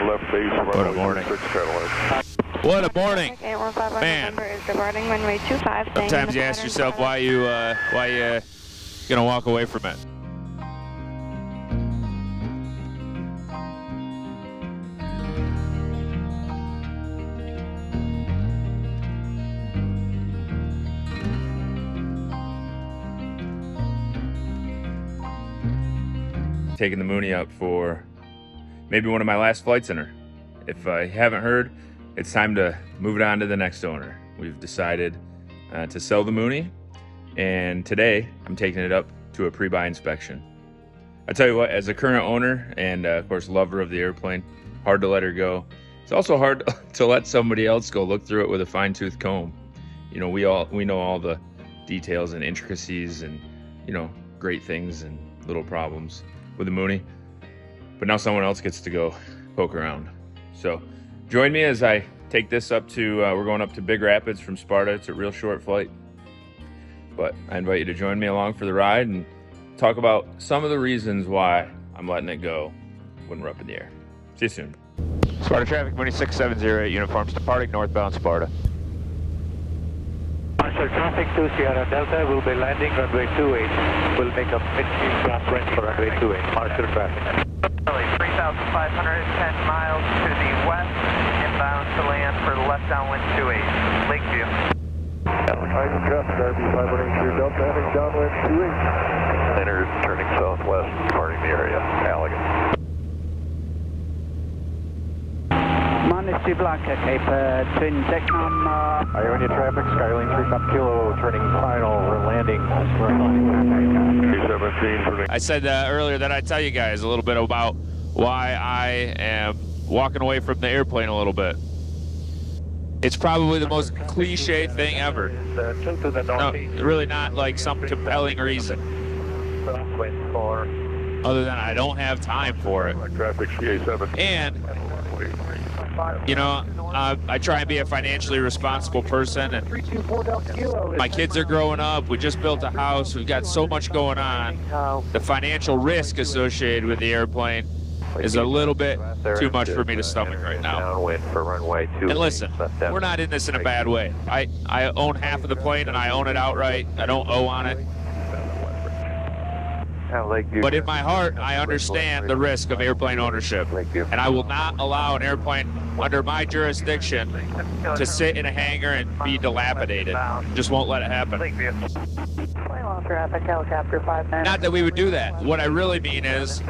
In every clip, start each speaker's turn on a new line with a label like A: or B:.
A: left base.
B: What a morning. What a morning. Man, sometimes you ask yourself why you gonna walk away from it. Taking the Mooney up for maybe one of my last flights in her. If I haven't heard, it's time to move it on to the next owner. We've decided to sell the Mooney, and today I'm taking it up to a pre-buy inspection. I tell you what, as a current owner and of course lover of the airplane, hard to let her go. It's also hard to let somebody else go look through it with a fine-tooth comb. You know, we know all the details and intricacies and, you know, great things and little problems with the Mooney, but now someone else gets to go poke around. So join me as I take this up to, we're going up to Big Rapids from Sparta. It's a real short flight, but I invite you to join me along for the ride and talk about some of the reasons why I'm letting it go when we're up in the air. See you soon. Sparta traffic, Mooney 6708, uniforms departing northbound Sparta.
C: Marshall traffic to Sierra Delta will be landing runway 28. We'll make a mid-speed cross range for runway 28. Marshall traffic.
D: 3,510 miles to the west, inbound to land for left downwind 28. Lakeview.
A: Advertising traffic, RB583 Delta, heading downwind 28. Enter turning southwest, departing the area. Allegan.
E: Monastery Blanca, Cape Twin Technom.
C: Ionia traffic, Skylane 3 Kilo, turning final, we're landing.
A: 317 for me.
B: I said earlier that I'd tell you guys a little bit about why I am walking away from the airplane a little bit. It's probably the most cliche thing ever. No, really not like some compelling reason. Other than I don't have time for it.
A: Traffic CA7.
B: And, you know, I try and be a financially responsible person, and my kids are growing up. We just built a house. We've got so much going on. The financial risk associated with the airplane is a little bit too much for me to stomach right now. And listen, we're not in this in a bad way. I own half of the plane, and I own it outright. I don't owe on it. But in my heart, I understand the risk of airplane ownership, and I will not allow an airplane under my jurisdiction to sit in a hangar and be dilapidated. Just won't let it happen. Not that we would do that. What I really mean is,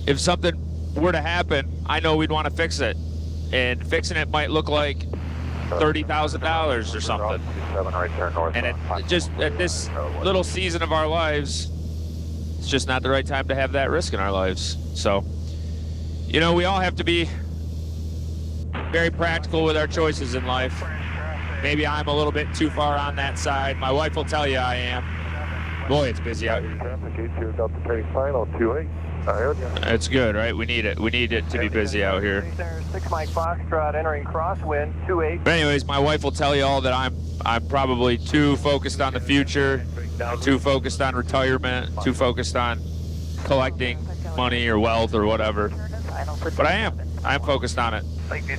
B: if something were to happen, I know we'd want to fix it, and fixing it might look like $30,000 or something. And just at this little season of our lives, it's just not the right time to have that risk in our lives. So, you know, we all have to be very practical with our choices in life. Maybe I'm a little bit too far on that side. My wife will tell you I am. Boy, it's busy out here. It's good, right? We need it. We need it to be busy out here.
D: 6 Mike Foxtrot entering crosswind 28.
B: But anyways, my wife will tell you all that I'm probably too focused on the future, too focused on retirement, too focused on collecting money or wealth or whatever. But I am focused on it.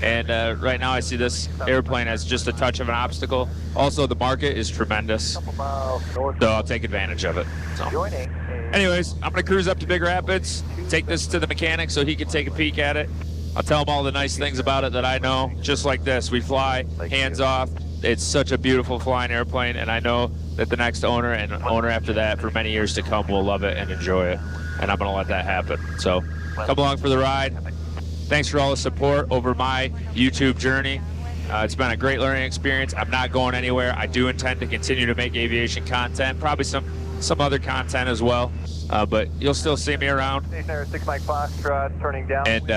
B: And right now I see this airplane as just a touch of an obstacle. Also, the market is tremendous, so I'll take advantage of it. So. Anyways, I'm going to cruise up to Big Rapids, take this to the mechanic so he can take a peek at it. I'll tell him all the nice things about it that I know. Just like this, we fly hands off. It's such a beautiful flying airplane, and I know that the next owner and owner after that for many years to come will love it and enjoy it, and I'm going to let that happen. So come along for the ride. Thanks for all the support over my YouTube journey. It's been a great learning experience. I'm not going anywhere. I do intend to continue to make aviation content, probably some other content as well, but you'll still see me around.
D: 6 Mike Foxtrot turning down.
B: And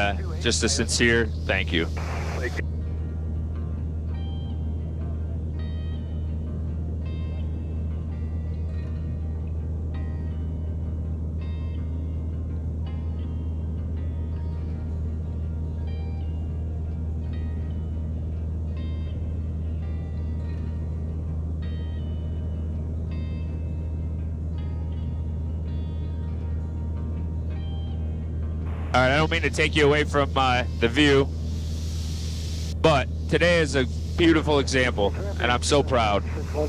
B: just a sincere thank you. All right, I don't mean to take you away from the view, but today is a beautiful example, and I'm so proud.
A: Rapid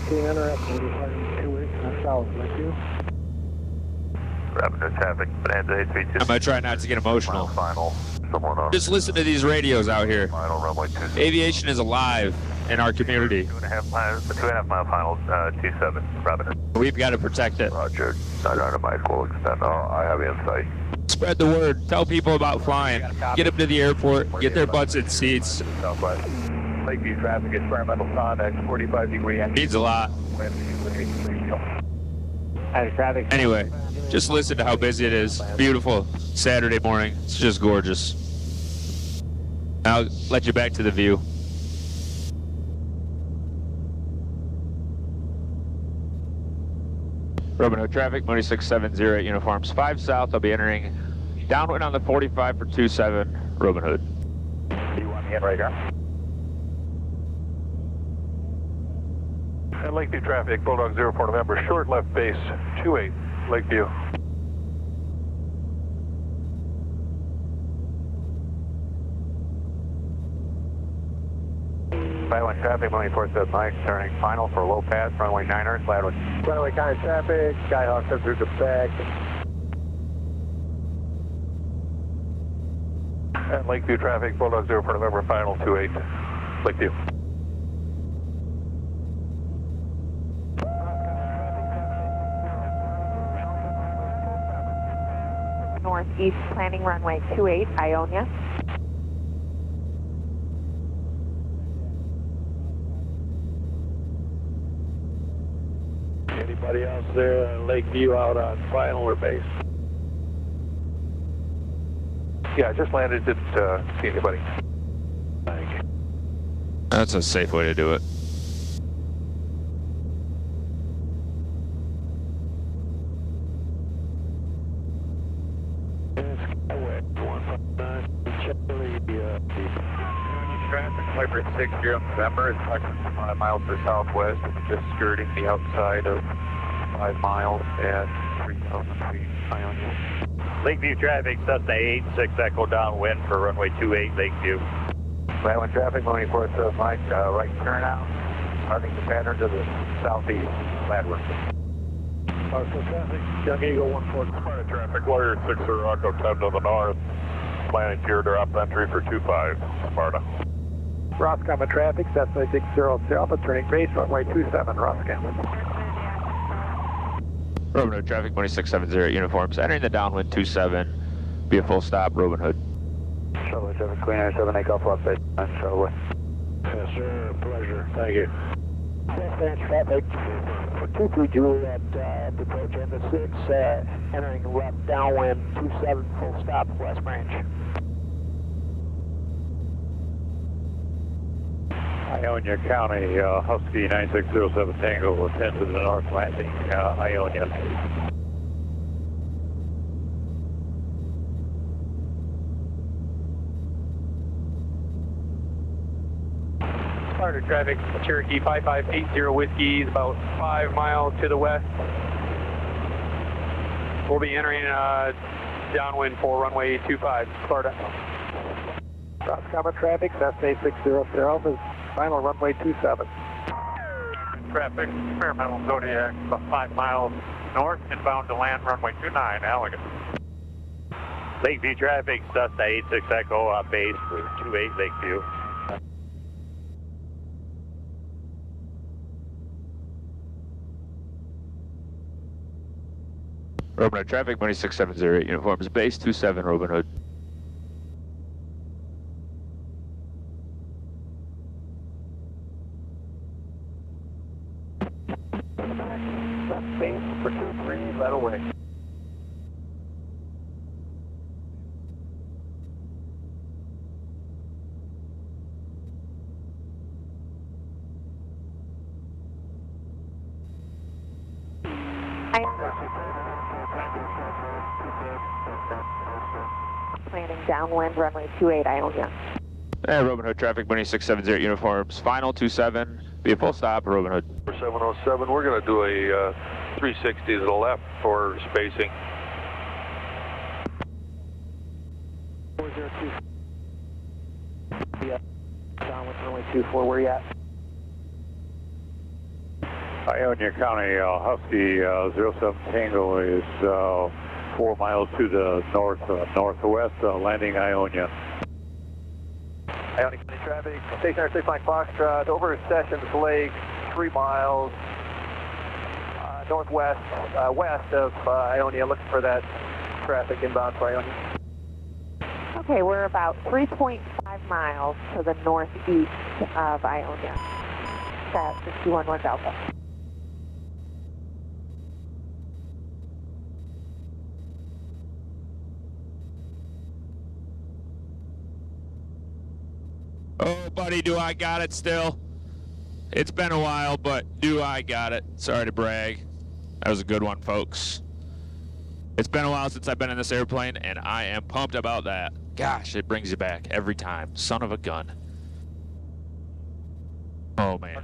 A: traffic, Bonanza 832.
B: I'm going to try not to get emotional.
A: Final. Someone on.
B: Just listen to these radios out here.
A: Final runway 27.
B: Aviation is alive in our community.
A: 2.5 mile final, 27. Rapid.
B: We've got to protect it.
A: Roger. 900 miles will extend. I have insight.
B: Spread the word. Tell people about flying. Get them to the airport. Get their butts in seats.
A: Southwest. Lakeview traffic, experimental contact, 45-degree angle.
B: Means a lot.
E: Traffic.
B: Anyway, just listen to how busy it is. Beautiful Saturday morning. It's just gorgeous. I'll let you back to the view. Romeo traffic, Mooney 670 uniforms 5 south. I'll be entering downwind on the 45 for 27, Robin Hood.
A: You want me in right here?
C: And Lakeview traffic, Bulldog 04 November, short left base, 28, Lakeview.
A: Silent traffic, Mooney 47 Mike, turning final for low pass, runway 9er, Gladwood. Runway kind of traffic, Skyhawk comes through the back.
C: And Lakeview traffic, Bulldog 04 November, final 28, Lakeview.
F: Northeast planning runway 28, Ionia.
C: Anybody else there on Lakeview out on final or base? Yeah, just landed, didn't see anybody.
B: That's a safe way to do it.
A: Traffic, Piper 60 November, it's approximately 5 miles to the southwest, just skirting the outside of 5 miles at 3,000 feet, Ionia.
C: Lakeview traffic, Cessna 86 Echo downwind for runway 28, Lakeview.
A: Island traffic, Mooney 47 Mike, right turnout, starting the pattern to the southeast, Gladwood.
C: Partial traffic, Young Eagle 140. Sparta traffic, Warrior 6 Rocco 10 to the north. Planning tier drop entry for 25, Sparta.
A: Roscommon traffic, Cessna 60 Alpha, turning base, runway 27, Roscommon.
B: Robin Hood traffic, Mooney 670 uniforms, entering the downwind 27. Be a full stop, Robin Hood.
A: Shuttle 7, Queen Air 7, take off left base, Shuttle.
C: Yes, sir, pleasure. Thank you.
E: Dispatch traffic, 23 Juliet, approach end of 6, entering left downwind 27, full stop, West Branch.
C: Ionia County, Husky 9607 Tango, 10 to the north landing, Ionia.
G: Sparta traffic, Cherokee 5580 Whiskey is about 5 miles to the west. We'll be entering downwind for runway 25, Sparta.
A: Roscommon traffic, Cessna 60 Alpha, final runway 27.
C: Traffic, experimental Zodiac, about 5 miles north, inbound to land runway 29, Allegan. Lakeview traffic, Cessna 86 Echo, base for 28 Lakeview.
B: Robin Hood traffic, Mooney 670 uniforms, base 27, Robin Hood.
A: Base for 23, let away.
F: Planning downwind runway 28, Ionia.
B: And Robin Hood traffic, Mooney 670 uniforms, final 27. Be a full stop, Robin Hood.
C: 707, we're going to do a 360 to the left for spacing.
E: downwind runway 24, where you at?
C: Ionia County, Husky 07 Tango is 4 miles to the northwest, landing Ionia.
D: Ionia County traffic, stationary 6 Mike Foxtrot, over Sessions Lake, 3 miles northwest, west of Ionia, looking for that traffic inbound for Ionia.
F: Okay, we're about 3.5 miles to the northeast of Ionia. That's 211 Delta.
B: Oh, buddy, do I got it still? It's been a while, but do I got it? Sorry to brag. That was a good one, folks. It's been a while since I've been in this airplane, and I am pumped about that. Gosh, it brings you back every time. Son of a gun. Oh, man.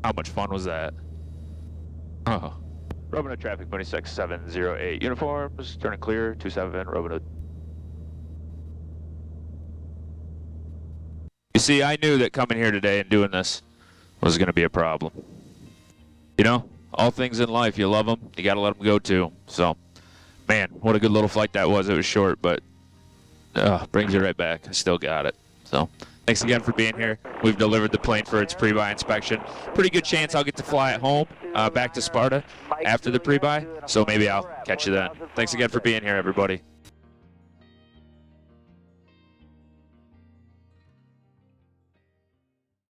B: How much fun was that? Oh. Robin traffic, Mooney 6708. Uniforms, turning clear, 27, Robin. You see, I knew that coming here today and doing this was going to be a problem. You know, all things in life, you love them, you got to let them go too. So, man, what a good little flight that was. It was short, but brings you right back. I still got it. So, thanks again for being here. We've delivered the plane for its pre-buy inspection. Pretty good chance I'll get to fly it home back to Sparta after the pre-buy, so maybe I'll catch you then. Thanks again for being here, everybody.